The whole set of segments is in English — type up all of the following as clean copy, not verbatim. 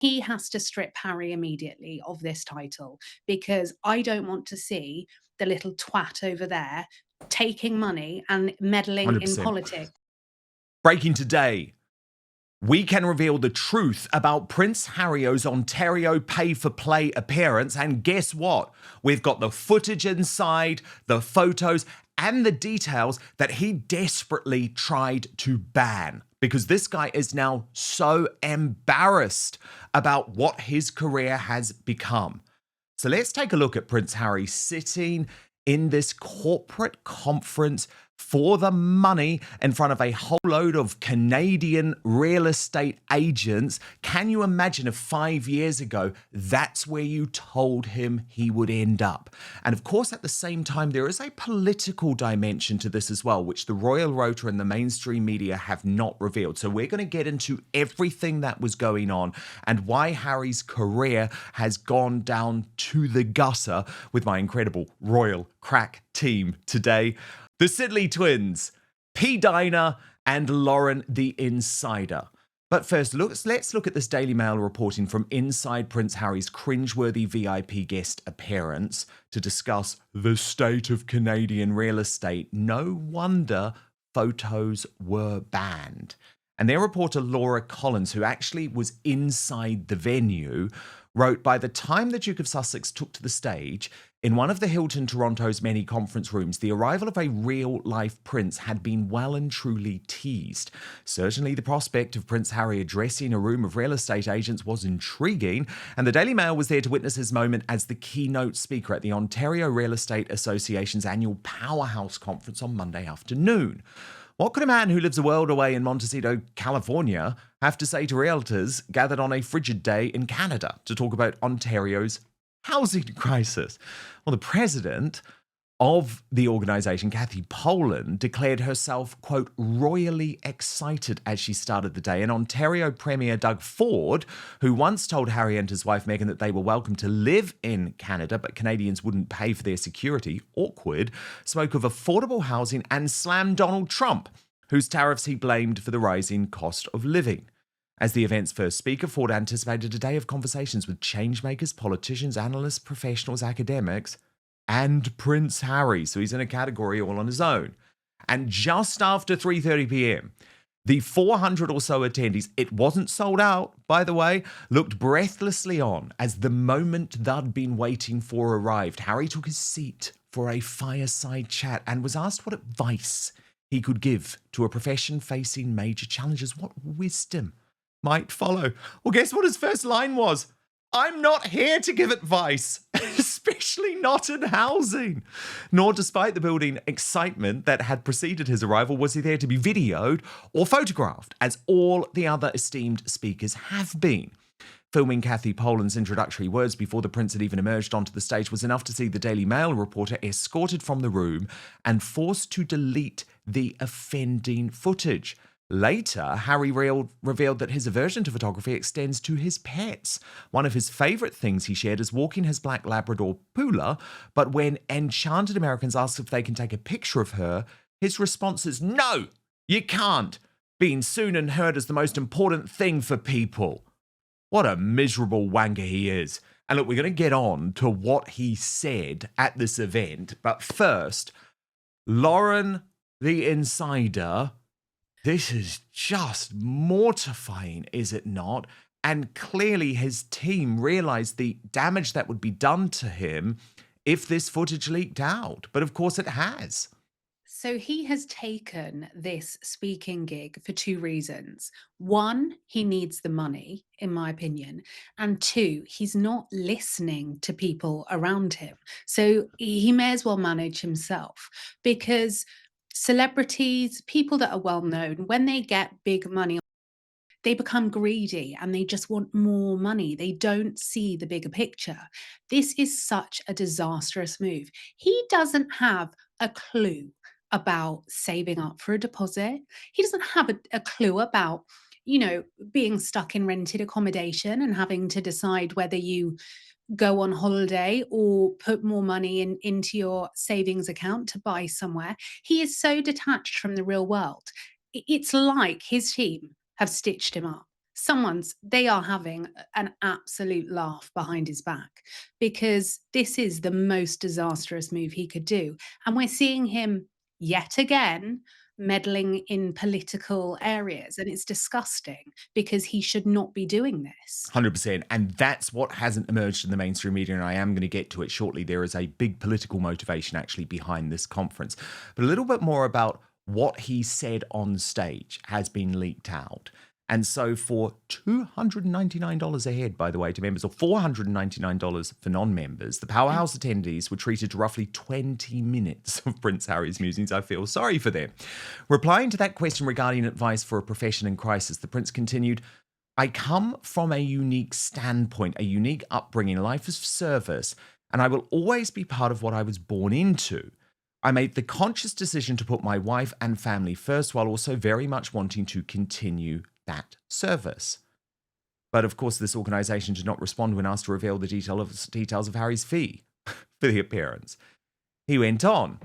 He has to strip Harry immediately of this title because I don't want to see the little twat over there taking money and meddling in 100%. politics. Breaking today. We can reveal the truth about Prince Harry's Ontario pay-for-play appearance. And guess what? We've got the footage inside, the photos, and the details that he desperately tried to ban. Because this guy is now so embarrassed about what his career has become. So let's take a look at Prince Harry sitting in this corporate conference for the money in front of a whole load of Canadian real estate agents. Can you imagine if 5 years ago, that's where you told him he would end up? And of course, at the same time, there is a political dimension to this as well, which the Royal Rota and the mainstream media have not revealed. So we're going to get into everything that was going on and why Harry's career has gone down to the gutter with my incredible Royal Crack team today. The Sidley Twins, P-Dina and Lauren the Insider. But first, let's look at this Daily Mail reporting from inside Prince Harry's cringeworthy VIP guest appearance to discuss the state of Canadian real estate. No wonder photos were banned. And their reporter Laura Collins, who actually was inside the venue, wrote, by the time the Duke of Sussex took to the stage, in one of the Hilton Toronto's many conference rooms, the arrival of a real-life prince had been well and truly teased. Certainly the prospect of Prince Harry addressing a room of real estate agents was intriguing, and the Daily Mail was there to witness his moment as the keynote speaker at the Ontario Real Estate Association's annual Powerhouse Conference on Monday afternoon. What could a man who lives a world away in Montecito, California, have to say to realtors gathered on a frigid day in Canada to talk about Ontario's housing crisis? Well, the president of the organisation, Kathy Poland, declared herself, quote, royally excited as she started the day. And Ontario Premier Doug Ford, who once told Harry and his wife Meghan that they were welcome to live in Canada, but Canadians wouldn't pay for their security, awkward, spoke of affordable housing and slammed Donald Trump, whose tariffs he blamed for the rising cost of living. As the event's first speaker, Ford anticipated a day of conversations with changemakers, politicians, analysts, professionals, academics, and Prince Harry. So he's in a category all on his own. And just after 3:30 p.m., the 400 or so attendees, it wasn't sold out, by the way, looked breathlessly on as the moment they'd been waiting for arrived. Harry took his seat for a fireside chat and was asked what advice he could give to a profession facing major challenges. What wisdom might follow? Well, guess what his first line was? I'm not here to give advice, especially not in housing. Nor, despite the building excitement that had preceded his arrival, was he there to be videoed or photographed, as all the other esteemed speakers have been. Filming Kathy Poland's introductory words before the prince had even emerged onto the stage was enough to see the Daily Mail reporter escorted from the room and forced to delete the offending footage. Later, Harry revealed that his aversion to photography extends to his pets. One of his favourite things he shared is walking his black Labrador Pula, but when enchanted Americans ask if they can take a picture of her, his response is, no, you can't. Being seen and heard is the most important thing for people. What a miserable wanker he is. And look, we're going to get on to what he said at this event, but first, Lauren the Insider, this is just mortifying, is it not? And clearly his team realized the damage that would be done to him if this footage leaked out. But of course it has. So he has taken this speaking gig for two reasons. One, he needs the money, in my opinion. And two, he's not listening to people around him. So he may as well manage himself because celebrities, people that are well known, when they get big money, they become greedy and they just want more money. They don't see the bigger picture. This is such a disastrous move. He doesn't have a clue about saving up for a deposit. He doesn't have a clue about, being stuck in rented accommodation and having to decide whether you go on holiday or put more money into your savings account to buy somewhere. He is so detached from the real world. It's like his team have stitched him up. they are having an absolute laugh behind his back, because this is the most disastrous move he could do. And we're seeing him yet again meddling in political areas. And it's disgusting because he should not be doing this. 100%. And that's what hasn't emerged in the mainstream media. And I am going to get to it shortly. There is a big political motivation actually behind this conference. But a little bit more about what he said on stage has been leaked out. And so for $299 a head, by the way, to members, or $499 for non-members, the Powerhouse attendees were treated to roughly 20 minutes of Prince Harry's musings. I feel sorry for them. Replying to that question regarding advice for a profession in crisis, the Prince continued, I come from a unique standpoint, a unique upbringing, a life of service, and I will always be part of what I was born into. I made the conscious decision to put my wife and family first while also very much wanting to continue that service. But of course, this organisation did not respond when asked to reveal the details of Harry's fee for the appearance. He went on,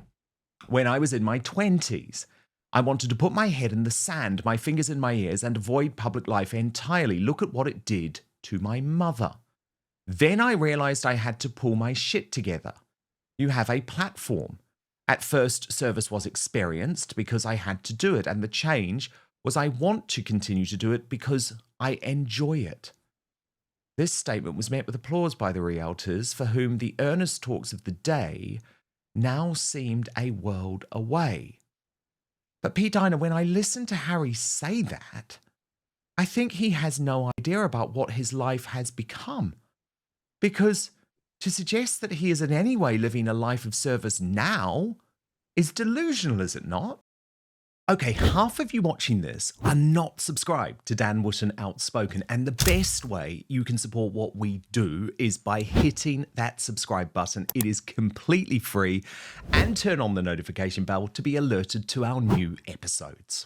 when I was in my 20s, I wanted to put my head in the sand, my fingers in my ears, and avoid public life entirely. Look at what it did to my mother. Then I realised I had to pull my shit together. You have a platform. At first, service was experienced because I had to do it, and the change was I want to continue to do it because I enjoy it. This statement was met with applause by the realtors, for whom the earnest talks of the day now seemed a world away. But P-Dina, when I listen to Harry say that, I think he has no idea about what his life has become. Because to suggest that he is in any way living a life of service now is delusional, is it not? Okay, half of you watching this are not subscribed to Dan Wootton Outspoken, and the best way you can support what we do is by hitting that subscribe button. It is completely free, and turn on the notification bell to be alerted to our new episodes.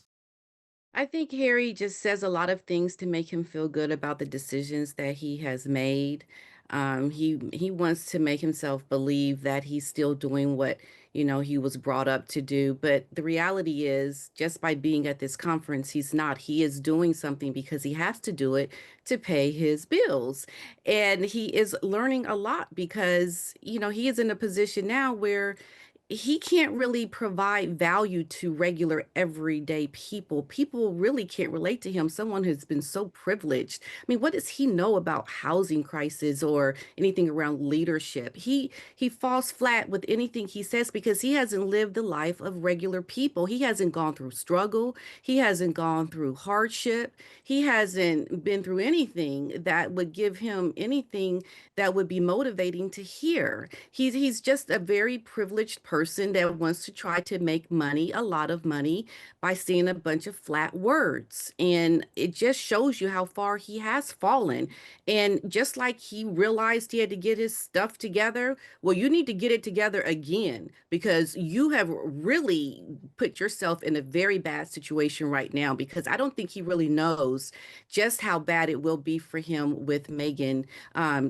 I think Harry just says a lot of things to make him feel good about the decisions that he has made. He wants to make himself believe that he's still doing what he was brought up to do. But the reality is, just by being at this conference, he's not. He is doing something because he has to do it to pay his bills, and he is learning a lot because he is in a position now where he can't really provide value to regular everyday people. People really can't relate to him, someone who's been so privileged. I mean, what does he know about housing crisis or anything around leadership? He falls flat with anything he says because he hasn't lived the life of regular people. He hasn't gone through struggle. He hasn't gone through hardship. He hasn't been through anything that would give him anything that would be motivating to hear. He's just a very privileged person that wants to try to make money, a lot of money, by saying a bunch of flat words. And it just shows you how far he has fallen. And just like he realized he had to get his stuff together, well, you need to get it together again because you have really put yourself in a very bad situation right now, because I don't think he really knows just how bad it will be for him with Meghan,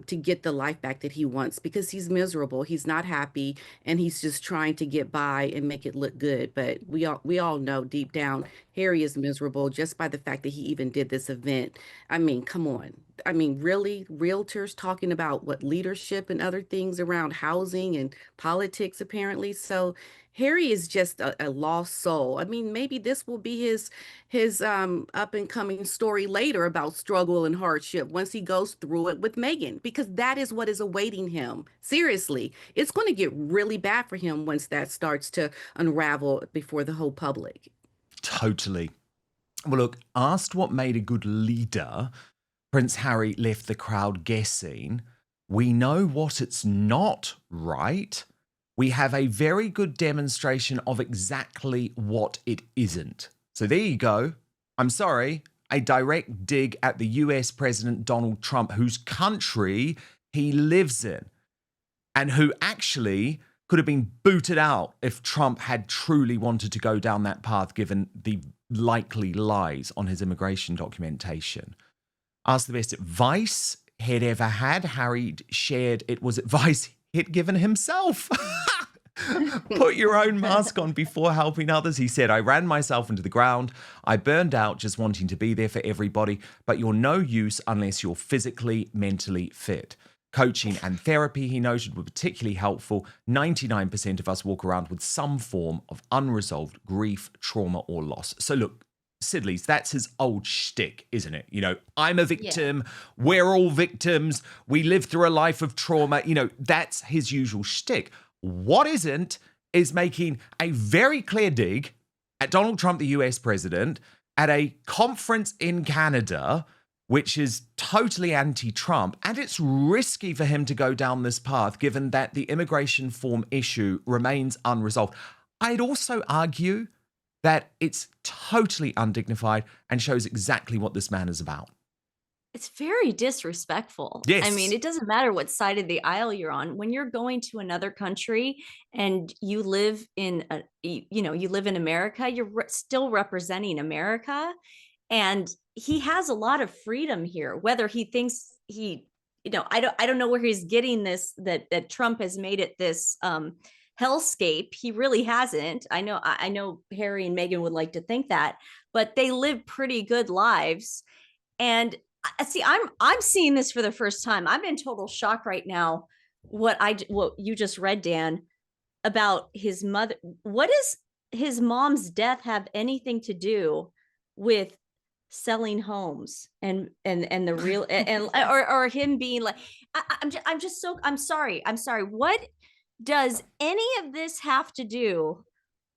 to get the life back that he wants, because he's miserable. He's not happy, and he's just trying to get by and make it look good. But we all know deep down Harry is miserable just by the fact that he even did this event. I mean, come on. I mean, really, realtors talking about what leadership and other things around housing and politics, apparently. So Harry is just a lost soul. I mean, maybe this will be his up and coming story later about struggle and hardship once he goes through it with Meghan, because that is what is awaiting him. Seriously, it's going to get really bad for him once that starts to unravel before the whole public. Totally. Well, look, asked what made a good leader, Prince Harry left the crowd guessing. We know what it's not, right? We have a very good demonstration of exactly what it isn't. So there you go. I'm sorry, a direct dig at the US President Donald Trump, whose country he lives in, and who actually could have been booted out if Trump had truly wanted to go down that path, given the likely lies on his immigration documentation. Asked the best advice he'd ever had, Harry shared it was advice he'd given himself. Put your own mask on before helping others. He said, I ran myself into the ground. I burned out just wanting to be there for everybody, but you're no use unless you're physically, mentally fit. Coaching and therapy, he noted, were particularly helpful. 99% of us walk around with some form of unresolved grief, trauma, or loss. So look, Sidley's, that's his old shtick, isn't it? You know, I'm a victim. We're all victims. We live through a life of trauma. You know, that's his usual shtick. What isn't is making a very clear dig at Donald Trump, the US president, at a conference in Canada, which is totally anti-Trump. And it's risky for him to go down this path, given that the immigration form issue remains unresolved. I'd also argue that it's totally undignified and shows exactly what this man is about. It's very disrespectful. Yes. I mean, it doesn't matter what side of the aisle you're on. When you're going to another country and you live in you live in America, you're still representing America, and he has a lot of freedom here. Whether he thinks I don't know where he's getting this that Trump has made it this hellscape. He really hasn't. I know Harry and Meghan would like to think that, but they live pretty good lives. And see, I'm seeing this for the first time. I'm in total shock right now. What you just read, Dan, about his mother. What does his mom's death have anything to do with selling homes and the real or him being like? I'm sorry. What does any of this have to do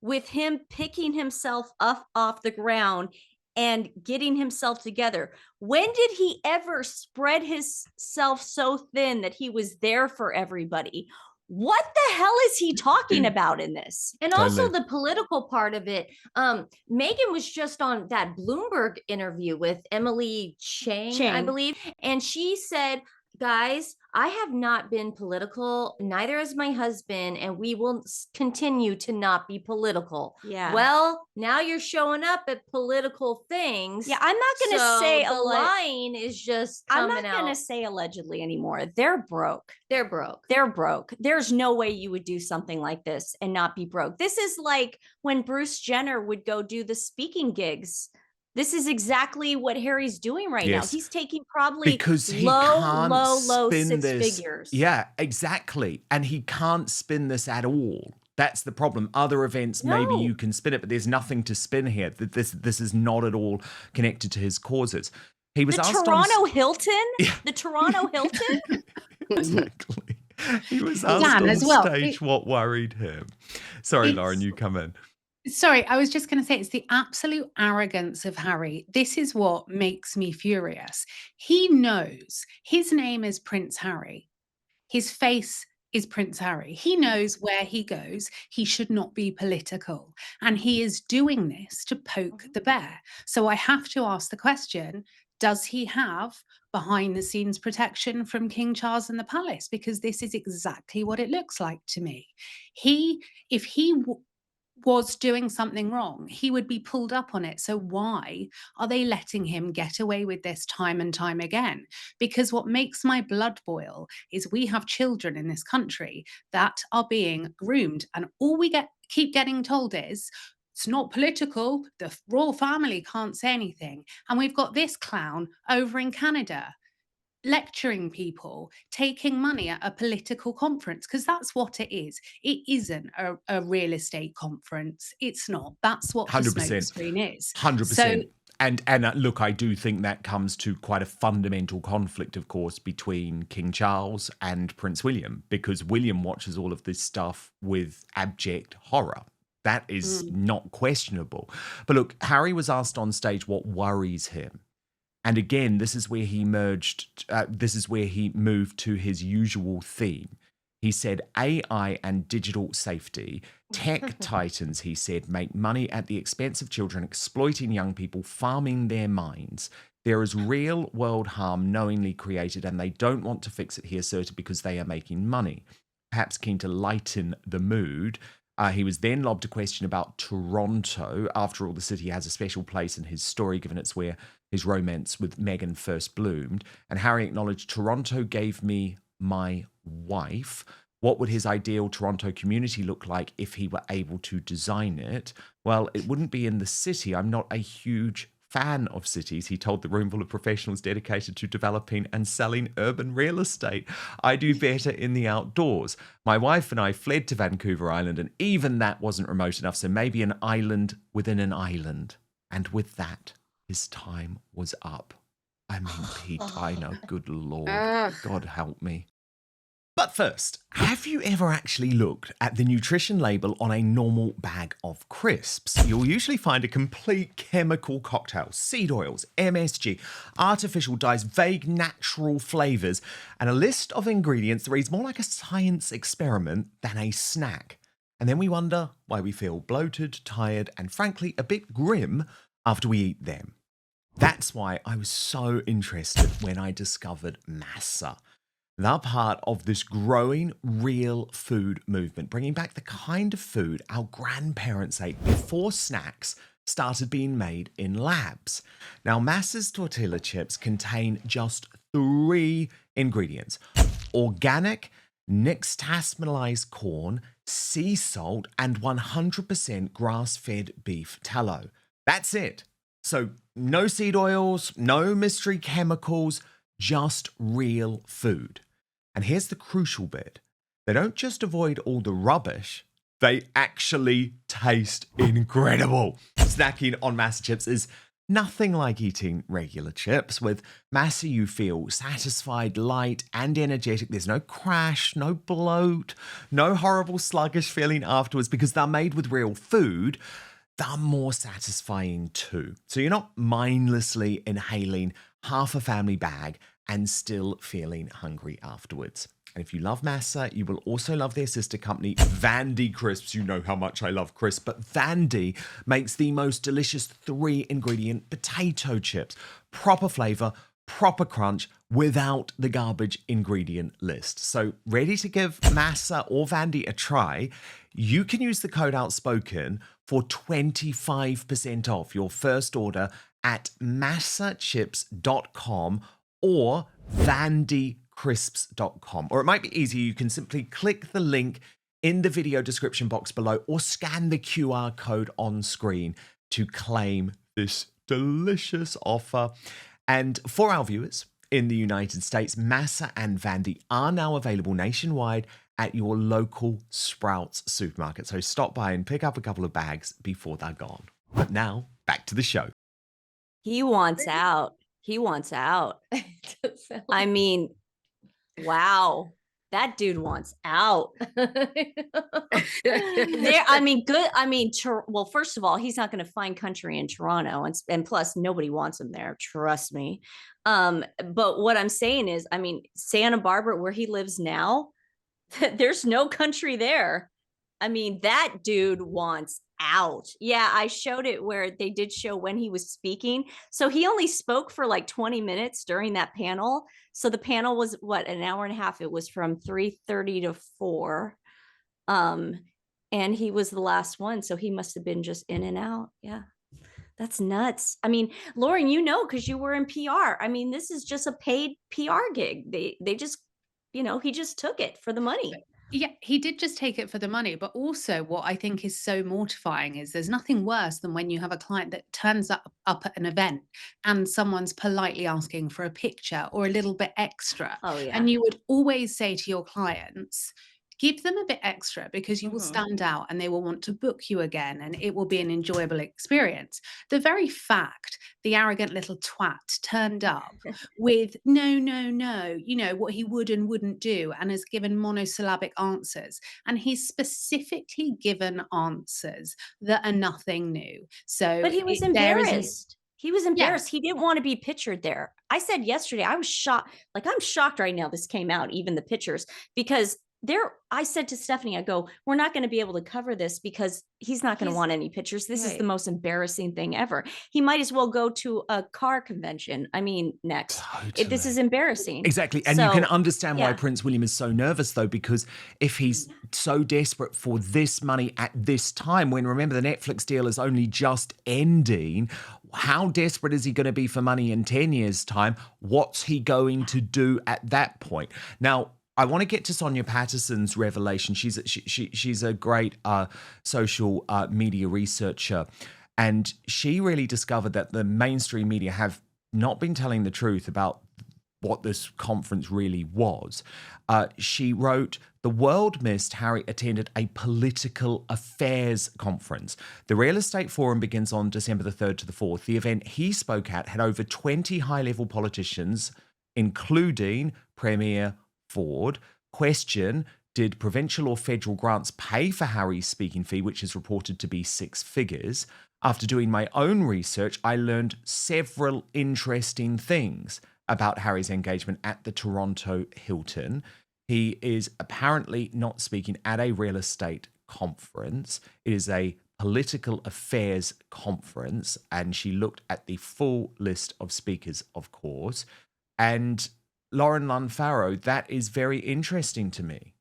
with him picking himself up off the ground and getting himself together? When did he ever spread himself so thin that he was there for everybody? What the hell is he talking about in this? And also the political part of it. Meghan was just on that Bloomberg interview with Emily Chang, I believe. And she said, guys, I have not been political, neither has my husband, and we will continue to not be political. Yeah. Well, now you're showing up at political things. Yeah, I'm not going to say the line is just coming out. I'm not going to say allegedly anymore. They're broke. They're broke. There's no way you would do something like this and not be broke. This is like when Bruce Jenner would go do the speaking gigs. This is exactly what Harry's doing right now. He's taking probably because he low six figures. Yeah, exactly. And he can't spin this at all. That's the problem. Other events, maybe you can spin it, but there's nothing to spin here. This is not at all connected to his causes. He was asked Toronto Hilton? Yeah. The Toronto Hilton? Exactly. He was asked on stage what worried him. Sorry, Lauren, you come in. Sorry, I was just going to say it's the absolute arrogance of Harry. This is what makes me furious. He knows his name is Prince Harry. His face is Prince Harry. He knows where he goes. He should not be political. And he is doing this to poke the bear. So I have to ask the question, does he have behind the scenes protection from King Charles and the palace? Because this is exactly what it looks like to me. If he was doing something wrong, he would be pulled up on it. So why are they letting him get away with this time and time again? Because what makes my blood boil is we have children in this country that are being groomed, and all we keep getting told is it's not political, the royal family can't say anything. And we've got this clown over in Canada lecturing people, taking money at a political conference, because that's what it is. It isn't a real estate conference. It's not. That's what 100%. The smokescreen is. 100%. So, and look, I do think that comes to quite a fundamental conflict, of course, between King Charles and Prince William, because William watches all of this stuff with abject horror. That is not questionable. But look, Harry was asked on stage what worries him. And again, this is where he moved to his usual theme. He said AI and digital safety. Tech titans, he said, make money at the expense of children, exploiting young people, farming their minds. There is real world harm knowingly created, and they don't want to fix it, he asserted, because they are making money. Perhaps keen to lighten the mood. He was then lobbed a question about Toronto. After all, the city has a special place in his story, given it's where his romance with Meghan first bloomed. And Harry acknowledged, Toronto gave me my wife. What would his ideal Toronto community look like if he were able to design it? Well, it wouldn't be in the city. I'm not a huge fan of cities, he told the room full of professionals dedicated to developing and selling urban real estate. I do better in the outdoors. My wife and I fled to Vancouver Island, and even that wasn't remote enough, so maybe an island within an island. And with that, his time was up. I mean, P-Dina, good Lord. God help me. But first, have you ever actually looked at the nutrition label on a normal bag of crisps? You'll usually find a complete chemical cocktail, seed oils, MSG, artificial dyes, vague natural flavors, and a list of ingredients that reads more like a science experiment than a snack. And then we wonder why we feel bloated, tired, and frankly, a bit grim after we eat them. That's why I was so interested when I discovered Masa. They're part of this growing real food movement, bringing back the kind of food our grandparents ate before snacks started being made in labs. Now, Masa's tortilla chips contain just 3 ingredients: organic, nixtamalized corn, sea salt, and 100% grass-fed beef tallow. That's it. So no seed oils, no mystery chemicals, just real food. And here's the crucial bit. They don't just avoid all the rubbish, they actually taste incredible. Snacking on Masa chips is nothing like eating regular chips. With Masa, you feel satisfied, light, and energetic. There's no crash, no bloat, no horrible sluggish feeling afterwards because they're made with real food. They're more satisfying too. So you're not mindlessly inhaling half a family bag and still feeling hungry afterwards. And if you love Masa, you will also love their sister company, Vandy Crisps. You know how much I love crisps, but Vandy makes the most delicious 3-ingredient potato chips. Proper flavor, proper crunch, without the garbage ingredient list. So ready to give Masa or Vandy a try? You can use the code Outspoken for 25% off your first order at masachips.com or vandycrisps.com. Or it might be easier, you can simply click the link in the video description box below or scan the QR code on screen to claim this delicious offer. And for our viewers in the United States, Masa and Vandy are now available nationwide at your local Sprouts supermarket. So stop by and pick up a couple of bags before they're gone. But now, back to the show. He wants out. He wants out. I mean, wow. That dude wants out. Well, first of all, he's not going to find country in Toronto, and plus nobody wants him there. Trust me. But what I'm saying is, I mean, Santa Barbara, where he lives now, there's no country there. I mean, that dude wants out. Yeah, I showed it where they did show when he was speaking. So he only spoke for like 20 minutes during that panel. So the panel was what, an hour and a half. It was from 3:30 to 4. And he was the last one. So he must have been just in and out. Yeah. That's nuts. I mean, Lauren, you know, because you were in PR. I mean, this is just a paid PR gig. They just, you know, he just took it for the money. Yeah, he did just take it for the money. But also, what I think is so mortifying is there's nothing worse than when you have a client that turns up at an event and someone's politely asking for a picture or a little bit extra. Oh, yeah. And you would always say to your clients, give them a bit extra because you will stand out and they will want to book you again and it will be an enjoyable experience. The very fact the arrogant little twat turned up with no, you know, what he would and wouldn't do, and has given monosyllabic answers. And he's specifically given answers that are nothing new. So But he was embarrassed. He was embarrassed. He didn't want to be pictured there. I said yesterday, I was shocked. Like, I'm shocked right now this came out, even the pictures, because I said to Stephanie, I go, we're not going to be able to cover this because he's not going to want any pictures. This is the most embarrassing thing ever. He might as well go to a car convention. I mean, next. Totally. This is embarrassing. Exactly. And you can understand why Prince William is so nervous, though, because if he's so desperate for this money at this time, when remember the Netflix deal is only just ending, how desperate is he going to be for money in 10 years' time? What's he going to do at that point? Now, I want to get to Sonia Patterson's revelation. She's a great social media researcher, and she really discovered that the mainstream media have not been telling the truth about what this conference really was. She wrote, "The world missed Harry attended a political affairs conference. The Real Estate Forum begins on December the 3rd to the 4th. The event he spoke at had over 20 high-level politicians, including Premier Ford. Question, did provincial or federal grants pay for Harry's speaking fee, which is reported to be 6 figures? After doing my own research, I learned several interesting things about Harry's engagement at the Toronto Hilton. He is apparently not speaking at a real estate conference. It is a political affairs conference, and she looked at the full list of speakers, of course. And Lauren Lunn-Farrow, that is very interesting to me.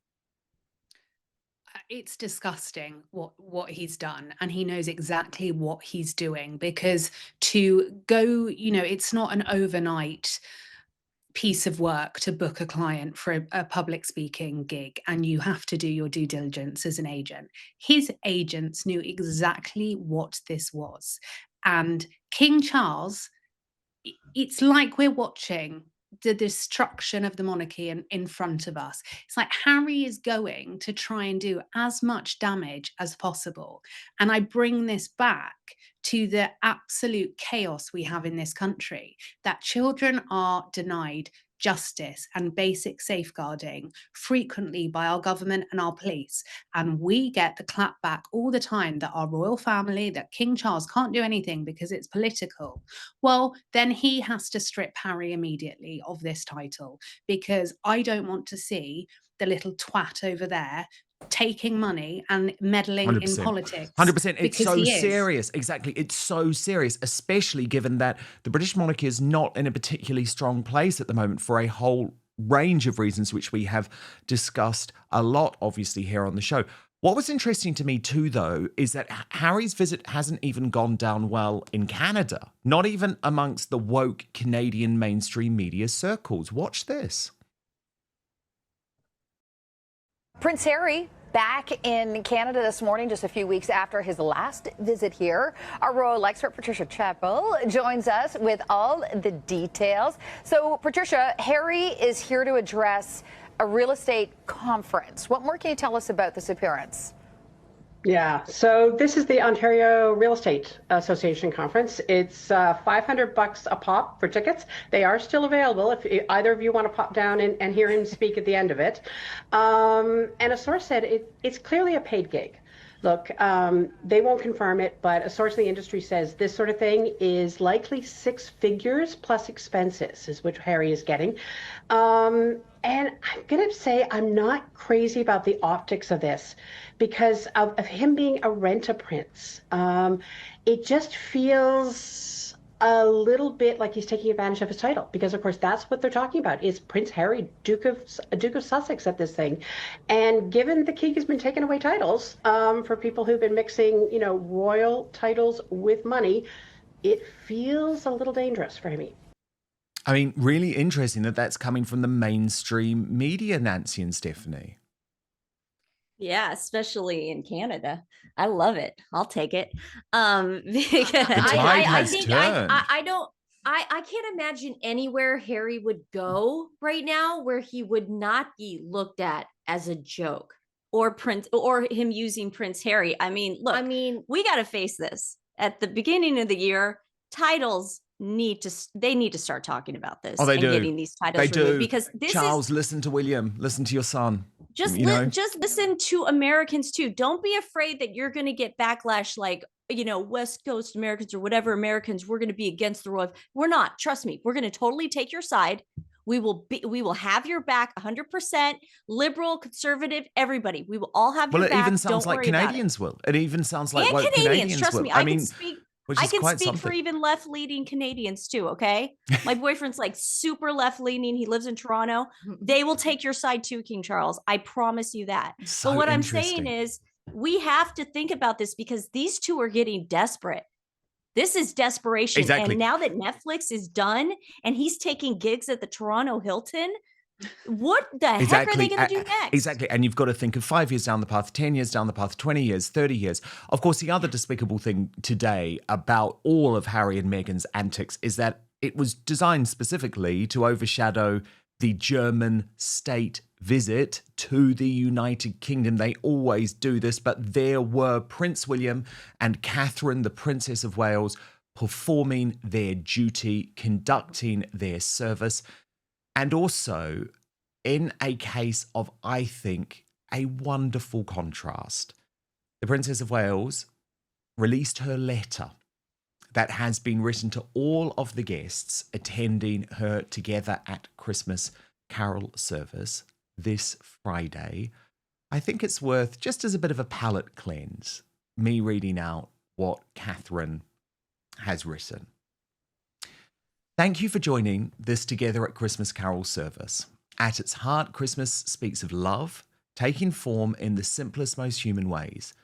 It's disgusting what he's done, and he knows exactly what he's doing, because to go, it's not an overnight piece of work to book a client for a public speaking gig, and you have to do your due diligence as an agent. His agents knew exactly what this was. And King Charles, it's like we're watching the destruction of the monarchy in front of us. It's like Harry is going to try and do as much damage as possible. And I bring this back to the absolute chaos we have in this country, that children are denied justice and basic safeguarding frequently by our government and our police. And we get the clap back all the time that our royal family, that King Charles can't do anything because it's political. Well, then he has to strip Harry immediately of this title, because I don't want to see the little twat over there taking money and meddling 100%. in politics. 100%. It's because so he is. serious. Exactly. It's so serious, especially given that the British monarchy is not in a particularly strong place at the moment for a whole range of reasons, which we have discussed a lot, obviously, here on the show. What was interesting to me too, though, is that Harry's visit hasn't even gone down well in Canada, not even amongst the woke Canadian mainstream media circles. Watch this. Prince Harry back in Canada this morning, just a few weeks after his last visit here. Our royal expert, Patricia Chappell, joins us with all the details. So, Patricia, Harry is here to address a real estate conference. What more can you tell us about this appearance? Yeah, so this is the Ontario Real Estate Association conference. It's $500 a pop for tickets. They are still available if either of you want to pop down and hear him speak at the end of it. And a source said it's clearly a paid gig. Look, they won't confirm it, but a source in the industry says this sort of thing is likely 6 figures plus expenses is what Harry is getting. And I'm going to say I'm not crazy about the optics of this because of him being a rent-a-prince. It just feels a little bit like he's taking advantage of his title, because of course that's what they're talking about is Prince Harry, Duke of Sussex at this thing. And given the king has been taking away titles for people who've been mixing, royal titles with money, it feels a little dangerous for him. I mean, really interesting that that's coming from the mainstream media, Nancy and Stephanie. Yeah, especially in Canada. I love it. I'll take it. Because I can't imagine anywhere Harry would go right now where he would not be looked at as a joke, or him using Prince Harry. I mean, look, we got to face this. At the beginning of the year, titles need to start talking about this. Oh, they and do. Getting these titles they removed, do. because this Charles, listen to William. Listen to your son. Just listen to Americans too. Don't be afraid that you're going to get backlash, like, West Coast Americans or whatever Americans, we're going to be against the royal. We're not. Trust me. We're going to totally take your side. We will have your back 100%, liberal, conservative, everybody. We will all have your back. Well, it even sounds Don't like worry about Canadians will. It even sounds like and Canadians, trust will. me. I can speak for even left-leaning Canadians too, okay? My boyfriend's like super left-leaning. He lives in Toronto. They will take your side too, King Charles. I promise you that. So but what I'm saying is we have to think about this, because these two are getting desperate. This is desperation. Exactly. And now that Netflix is done and he's taking gigs at the Toronto Hilton, What the heck are they going to do next? Exactly. And you've got to think of 5 years down the path, 10 years down the path, 20 years, 30 years. Of course, the other despicable thing today about all of Harry and Meghan's antics is that it was designed specifically to overshadow the German state visit to the United Kingdom. They always do this, but there were Prince William and Catherine, the Princess of Wales, performing their duty, conducting their service, and also in a case of, I think, a wonderful contrast. The Princess of Wales released her letter that has been written to all of the guests attending her Together at Christmas carol service this Friday. I think it's worth, just as a bit of a palate cleanse, me reading out what Catherine has written. Thank you for joining this Together at Christmas carol service. At its heart, Christmas speaks of love, taking form in the simplest, most human ways,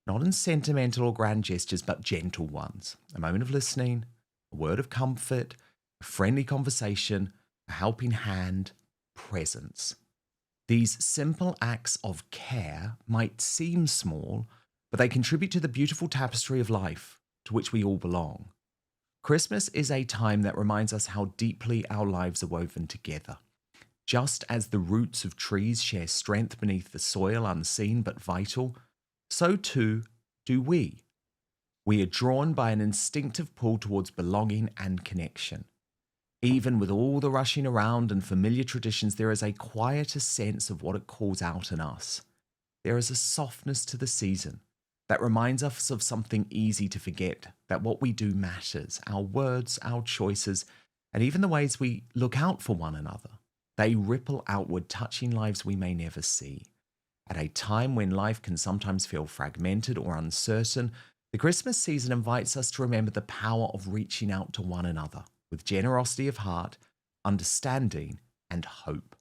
not in sentimental or grand gestures, but gentle ones. A moment of listening, a word of comfort, a friendly conversation, a helping hand, presence. These simple acts of care might seem small, but they contribute to the beautiful tapestry of life to which we all belong. Christmas is a time that reminds us how deeply our lives are woven together. Just as the roots of trees share strength beneath the soil, unseen but vital, so too do we. We are drawn by an instinctive pull towards belonging and connection. Even with all the rushing around and familiar traditions, there is a quieter sense of what it calls out in us. There is a softness to the season that reminds us of something easy to forget, that what we do matters, our words, our choices, and even the ways we look out for one another. They ripple outward, touching lives we may never see. At a time when life can sometimes feel fragmented or uncertain, the Christmas season invites us to remember the power of reaching out to one another with generosity of heart, understanding, and hope.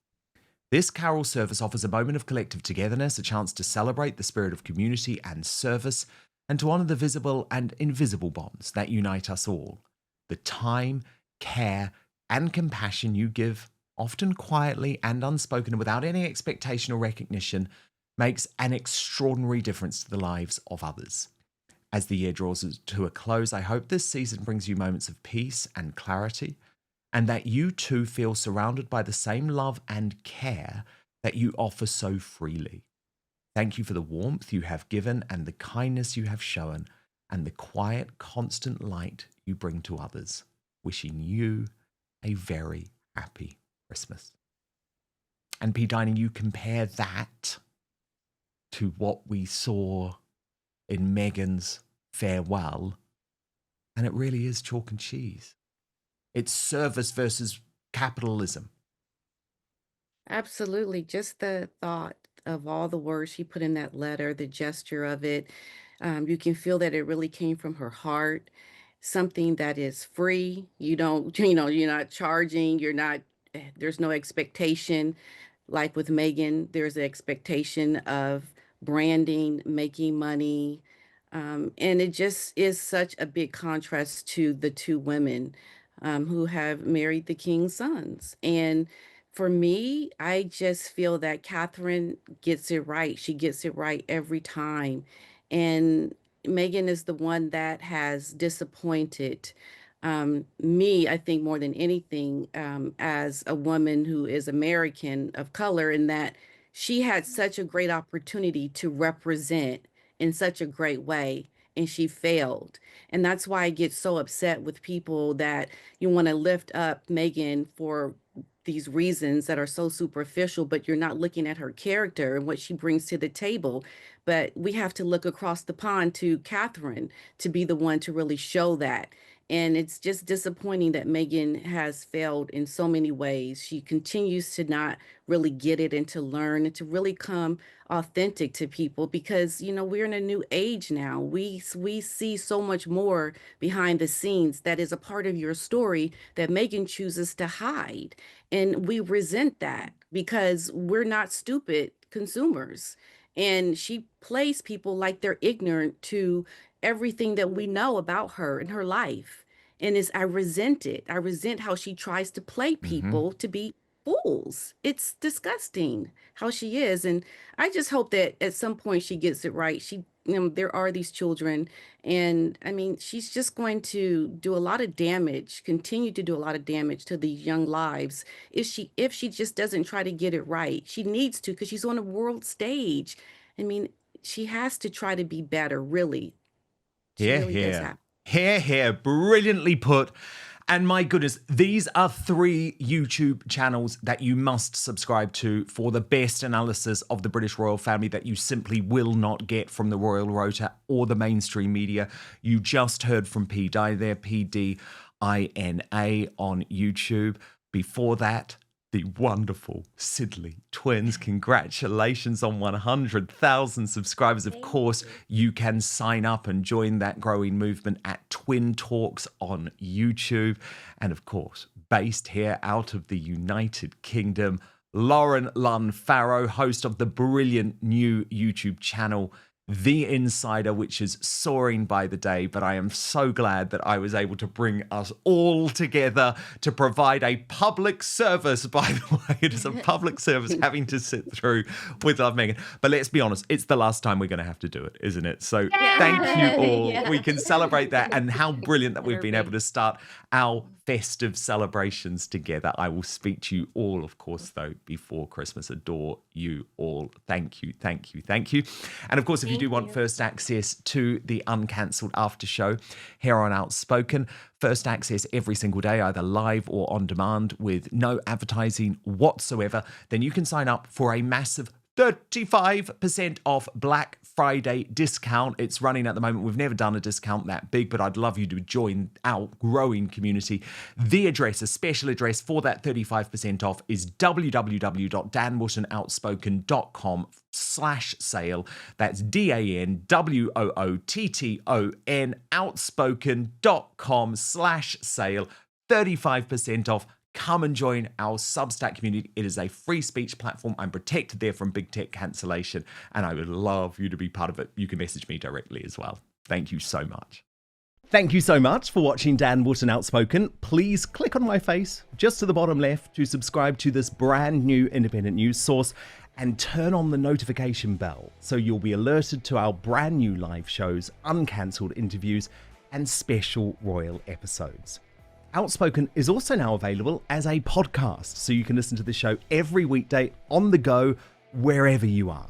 This carol service offers a moment of collective togetherness, a chance to celebrate the spirit of community and service, and to honor the visible and invisible bonds that unite us all. The time, care, and compassion you give, often quietly and unspoken without any expectation or recognition, makes an extraordinary difference to the lives of others. As the year draws to a close, I hope this season brings you moments of peace and clarity, and that you too feel surrounded by the same love and care that you offer so freely. Thank you for the warmth you have given and the kindness you have shown, and the quiet, constant light you bring to others. Wishing you a very happy Christmas. And P-Dina, you compare that to what we saw in Meghan's farewell, and it really is chalk and cheese. It's service versus capitalism. Absolutely. Just the thought of all the words she put in that letter, the gesture of it, you can feel that it really came from her heart. Something that is free. You don't, you're not charging, you're not, there's no expectation. Like with Megan, there's an expectation of branding, making money. And it just is such a big contrast to the two women who have married the king's sons. And for me, I just feel that Catherine gets it right. She gets it right every time. And Megan is the one that has disappointed me, I think, more than anything, as a woman who is American of color, in that she had such a great opportunity to represent in such a great way, and she failed. And that's why I get so upset with people that you want to lift up Megan for these reasons that are so superficial, but you're not looking at her character and what she brings to the table. But we have to look across the pond to Catherine to be the one to really show that. And it's just disappointing that Megan has failed in so many ways. She continues to not really get it and to learn and to really come authentic to people, because we're in a new age now. We see so much more behind the scenes that is a part of your story that Megan chooses to hide, and we resent that because we're not stupid consumers. And she plays people like they're ignorant to everything that we know about her and her life. And I resent it. I resent how she tries to play Mm-hmm. people to be fools. It's disgusting how she is. And I just hope that at some point she gets it right. There are these children, and I mean, she's just going to do a lot of damage, continue to do a lot of damage to these young lives if she just doesn't try to get it right. She needs to, because she's on a world stage. I mean, she has to try to be better, really. She Here, really does here. have. Here. Brilliantly put. And my goodness, these are 3 YouTube channels that you must subscribe to for the best analysis of the British royal family that you simply will not get from the Royal Rota or the mainstream media. You just heard from P-Dina there, P-Dina on YouTube. Before that, the wonderful Sidley Twins. Congratulations on 100,000 subscribers. Of course, you can sign up and join that growing movement at Twin Talks on YouTube. And of course, based here out of the United Kingdom, Lauren Lunn Farrow, host of the brilliant new YouTube channel, The Insider, which is soaring by the day, but I am so glad that I was able to bring us all together to provide a public service. By the way, it is a public service having to sit through with Love Meghan. But let's be honest, it's the last time we're going to have to do it, isn't it? So thank you all. Yeah. We can celebrate that, and how brilliant that we've been able to start our festive celebrations together. I will speak to you all, of course, though, before Christmas. Adore you all. Thank you. And of course, if you do want first access to the uncancelled after show here on Outspoken, first access every single day, either live or on demand with no advertising whatsoever, then you can sign up for a massive 35% off Black Friday discount. It's running at the moment. We've never done a discount that big, but I'd love you to join our growing community. The address, a special address for that 35% off, is www.danwootton.com/sale. That's DANWOOTTON outspoken.com/sale. 35% off. Come and join our Substack community. It is a free speech platform. I'm protected there from big tech cancellation, and I would love you to be part of it. You can message me directly as well. Thank you so much. Thank you so much for watching Dan Wootton Outspoken. Please click on my face just to the bottom left to subscribe to this brand new independent news source and turn on the notification bell so you'll be alerted to our brand new live shows, uncancelled interviews, and special royal episodes. Outspoken is also now available as a podcast, so you can listen to the show every weekday on the go, wherever you are.